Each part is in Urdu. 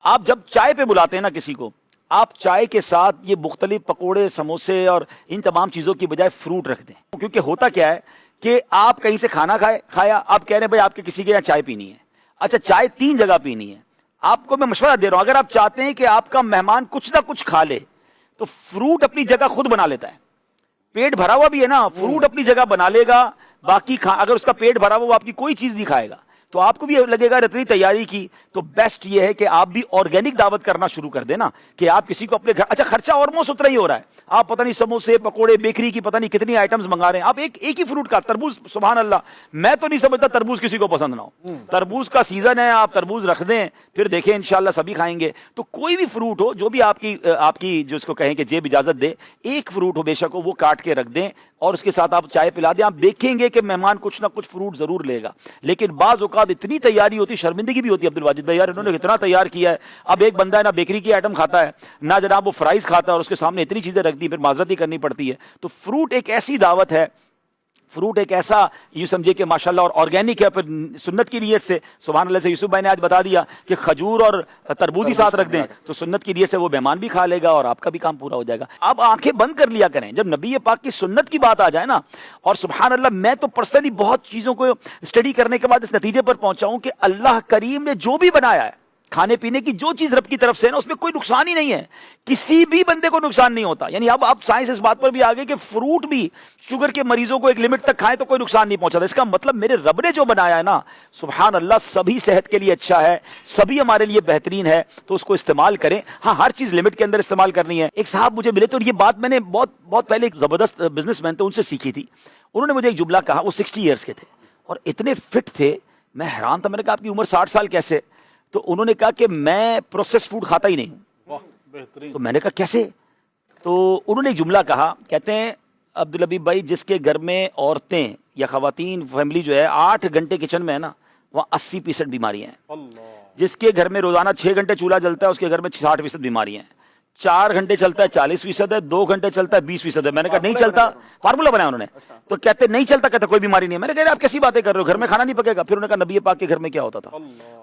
آپ جب چائے پہ بلاتے ہیں نا کسی کو، آپ چائے کے ساتھ یہ مختلف پکوڑے، سموسے اور ان تمام چیزوں کی بجائے فروٹ رکھ دیں، کیونکہ ہوتا کیا ہے کہ آپ کہیں سے کھانا کھایا، آپ کہہ رہے ہیں بھائی آپ کے کسی کے یہاں چائے پینی ہے، اچھا چائے 3 جگہ پینی ہے، آپ کو میں مشورہ دے رہا ہوں، اگر آپ چاہتے ہیں کہ آپ کا مہمان کچھ نہ کچھ کھا لے تو فروٹ اپنی جگہ خود بنا لیتا ہے، پیٹ بھرا ہوا بھی ہے نا، فروٹ اپنی جگہ بنا لے گا، باقی اگر اس کا پیٹ بھرا ہوا وہ آپ کی کوئی چیز نہیں کھائے گا تو آپ کو بھی لگے گا اتنی تیاری کی، تو بیسٹ یہ ہے کہ آپ بھی آرگینک دعوت کرنا شروع کر دیں نا، کہ آپ کسی کو اپنے گھر، اچھا خرچہ آلموسٹ اتنا ہی ہو رہا ہے، آپ پتہ نہیں سموسے پکوڑے بیکری کی پتہ نہیں کتنی آئٹمز منگا رہے ہیں، آپ ایک ہی فروٹ کا تربوز، سبحان اللہ، میں تو نہیں سمجھتا تربوز کسی کو پسند نہ ہو، تربوز کا سیزن ہے، آپ تربوز رکھ دیں، پھر دیکھیں انشاءاللہ سبھی کھائیں گے، تو کوئی بھی فروٹ ہو جو بھی آپ کی جو اس کو کہیں کہ جیب اجازت دے، ایک فروٹ ہو بے شک ہو وہ کاٹ کے رکھ دیں اور اس کے ساتھ آپ چائے پلا دیں، آپ دیکھیں گے کہ مہمان کچھ نہ کچھ فروٹ ضرور لے گا، لیکن بعض اوقات اتنی تیاری ہوتی، شرمندگی بھی ہوتی ہے عبد الواجد بھائی، یار انہوں نے اتنا تیار کیا ہے، اب ایک بندہ ہے نا بیکری کی آئٹم کھاتا ہے نہ جناب وہ فرائز کھاتا ہے اور اس کے سامنے اتنی چیزیں رکھ دی، پھر معذرت ہی کرنی پڑتی ہے، تو فروٹ ایک ایسی دعوت ہے، فروٹ ایک ایسا یوں سمجھے کہ ماشاءاللہ اور آرگینک ہے، پھر سنت کی نیت سے سبحان اللہ سے یوسف بھائی نے آج بتا دیا کہ کھجور اور تربوز ہی ساتھ رکھ دیں تو سنت کی نیت سے وہ مہمان بھی کھا لے گا اور آپ کا بھی کام پورا ہو جائے گا۔ آپ آنکھیں بند کر لیا کریں جب نبی پاک کی سنت کی بات آ جائے نا، اور سبحان اللہ میں تو پرسنلی بہت چیزوں کو اسٹڈی کرنے کے بعد اس نتیجے پر پہنچا ہوں کہ اللہ کریم نے جو بھی بنایا ہے، کھانے پینے کی جو چیز رب کی طرف سے ہے نا، اس میں کوئی نقصان ہی نہیں ہے، کسی بھی بندے کو نقصان نہیں ہوتا، یعنی اب سائنس اس بات پر بھی آگے کہ فروٹ بھی شوگر کے مریضوں کو ایک لمٹ تک کھائیں تو کوئی نقصان نہیں پہنچاتا، اس کا مطلب میرے رب نے جو بنایا ہے نا سبحان اللہ سبھی صحت کے لیے اچھا ہے، سبھی ہمارے لیے بہترین ہے، تو اس کو استعمال کریں، ہاں ہر چیز لمٹ کے اندر استعمال کرنی ہے۔ ایک صاحب مجھے ملے تو یہ بات میں نے بہت پہلے ایک زبردست بزنس مین تھے ان سے سیکھی تھی، انہوں نے مجھے ایک جملہ کہا، وہ 60 ایئرس کے تھے اور اتنے فٹ تھے، میں حیران تھا، میں نے کہا آپ کی عمر 60 سال کیسے؟ تو انہوں نے کہا کہ میں پروسیس فوڈ کھاتا ہی نہیں ہوں۔ تو میں نے کہا کیسے؟ تو انہوں نے ایک جملہ کہا، کہتے ہیں عبدالحبیب بھائی جس کے گھر میں عورتیں یا خواتین فیملی جو ہے 8 گھنٹے کچن میں ہے نا، وہاں 80% بیماریاں ہیں، جس کے گھر میں روزانہ 6 گھنٹے چولہا جلتا ہے اس کے گھر میں 60% بیماریاں ہیں، 4 گھنٹے چلتا ہے 40% ہے، 2 گھنٹے چلتا ہے 20% ہے۔ میں نے کہا نہیں چلتا، فارمولا بنایا انہوں نے، تو کہتے نہیں چلتا، کہتے کوئی بیماری نہیں ہے۔ میں نے کہا آپ کیسی باتیں کر رہے ہو، گھر میں کھانا نہیں پکے گا؟ پھر انہوں نے کہا نبی پاک کے گھر میں کیا ہوتا تھا،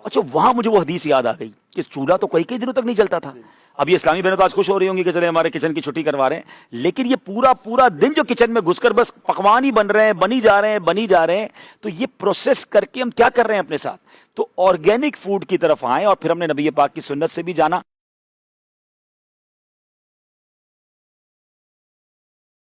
اچھا وہاں مجھے وہ حدیث یاد آ گئی کہ چولہا تو کئی دنوں تک نہیں چلتا تھا۔ اب یہ اسلامی بہنیں تو آج خوش ہو رہی ہوں گی کہ چلے ہمارے کچن کی چھٹی کروا رہے ہیں، لیکن یہ پورا دن جو کچن میں گھس کر بس پکوان ہی بن رہے ہیں، بنی جا رہے ہیں، تو یہ پروسیس کر کے ہم کیا کر رہے ہیں اپنے ساتھ؟ تو آرگینک فوڈ کی طرف آئیں اور پھر ہم نے نبی پاک کی سنت سے بھی جانا۔